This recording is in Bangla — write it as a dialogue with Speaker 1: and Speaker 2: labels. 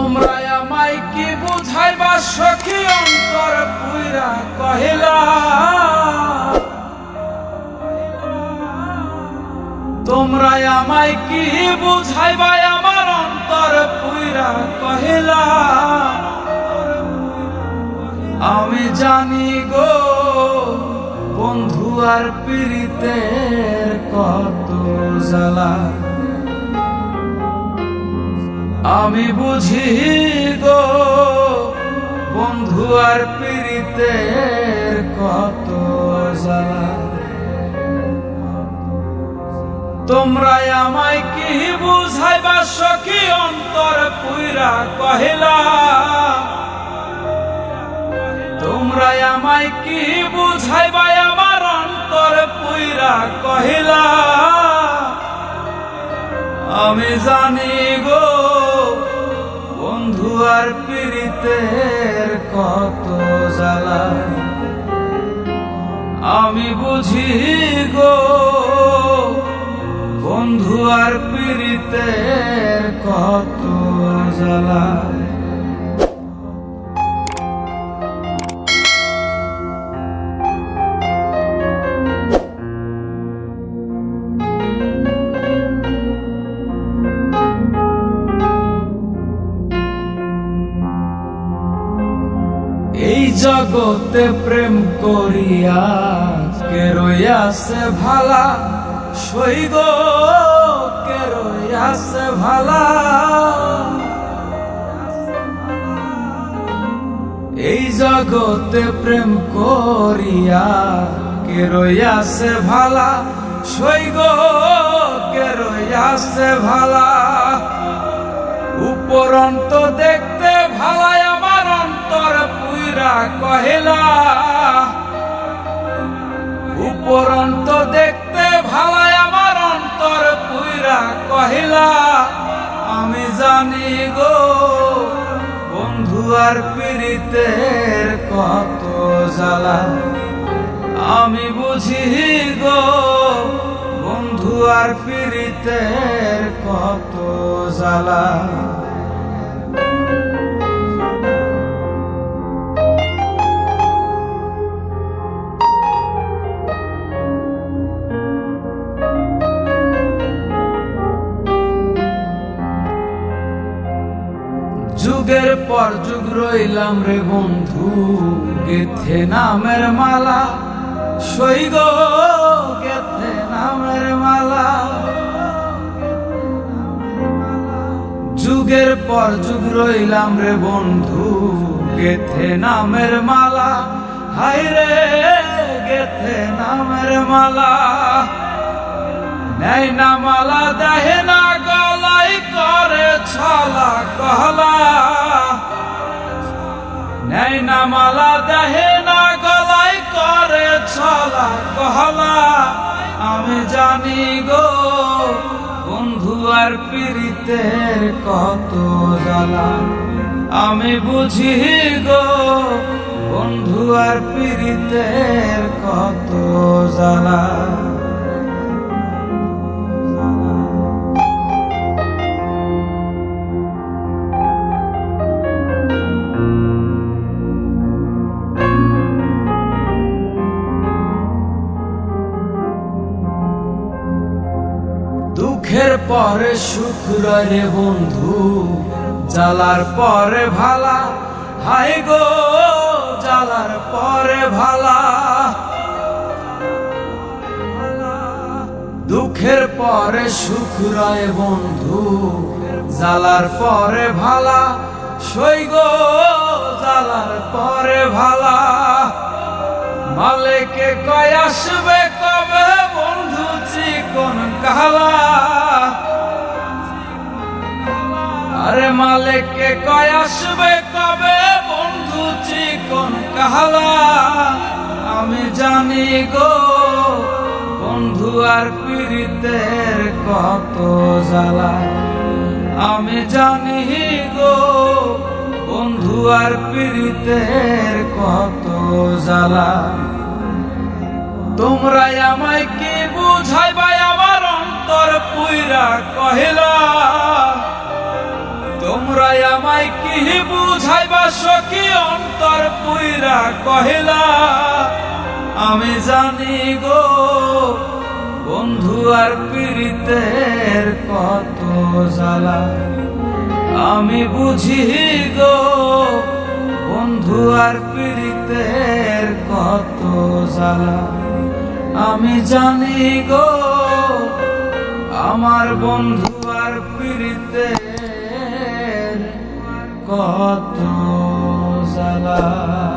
Speaker 1: তোমরা আমায় কি বুঝাইবা সখী অন্তর পুইরা কহিলা। তোমরা আমায় কি বুঝাইবা আমার অন্তর পুইরা কহিলা। আমি জানি গো বন্ধু আর পীড়িতের কত জ্বালা। আমি বুঝি গো বন্ধু আর পীড়িতের কত জ্বালা। তোমরা আমায় কি বুঝাইবা সখী অন্তর পুইরা কহিলা। তোমরা আমায় কি বুঝাইবা আমার অন্তর পুইরা কহিলা। আমি জানি গো বন্ধু আর পীড়িতের কত জ্বালা। আমি বুঝি গো বন্ধু আর পীড়িতের কত জ্বালা। এই জগতে প্রেম করিয়া কে রইয়াছে ভালা। সইগ কে রইয়াছে ভালা। এই জগতে প্রেম করিয়া কে রইয়াছে ভালা। সইগ কে রইয়াছে ভালা। উপরন্ত দেখতে ভালাই আমার অন্তর পুইরা কহিলা। উপরন্ত দেখতে ভালাই আমার অন্তর পুইরা কহিলা। আমি জানি গো বন্ধু আর পীড়িতের কত জ্বালা। আমি বুঝি গো বন্ধু আর পীড়িতের কত জ্বালা। যুগের পর যুগ রইলাম রে বন্ধু গেথে নামের মালা। সইগ গেথে নামের মালা। যুগের পর যুগ রইলাম রে বন্ধু গেথে নামের মালা। হায় রে গেথে নামের মালা। নেয় না মালা দেহে না গলাই করে ছলা কহলা। নেয় না মালা দেহে না গলাই করে ছলা কহলা। আমি জানি গো বন্ধু আর পীড়িতের কত জ্বালা। আমি বুঝি গো বন্ধু আর পীড়িতের কত জ্বালা। দুঃখের পরে সুখ রয় রে বন্ধু জ্বালার পরে ভালা। হাই গো জ্বালার পরে ভালা। দুঃখের পরে সুখ রয় বন্ধু জ্বালার পরে ভালা। সইগ জ্বালার পরে ভালা। মালেকে কয় আসবে কবে বন্ধু চিকন কালা। আরে মালেকে কয় আসবে কবে বন্ধু চিকন কালা। আমি জানি গো বন্ধু আর পীড়িতের কত জ্বালা। আমি জানি গো বন্ধু আর পীড়িতের কত জ্বালা। তোমরা আমায় কি বুঝাইবা আমার অন্তর পুইরা কহিলা। তোমরা তোমরা আমায় কি বুঝাইবা সখী অন্তর পুইরা কহিলা আমি জানি গো বন্ধু আর পীড়িতের কত জ্বালা আমি বুঝি গো বন্ধু আর পীড়িতের কত জ্বালা আমি জানি গো আমার বন্ধু আর পীড়িতের কত জ্বালা।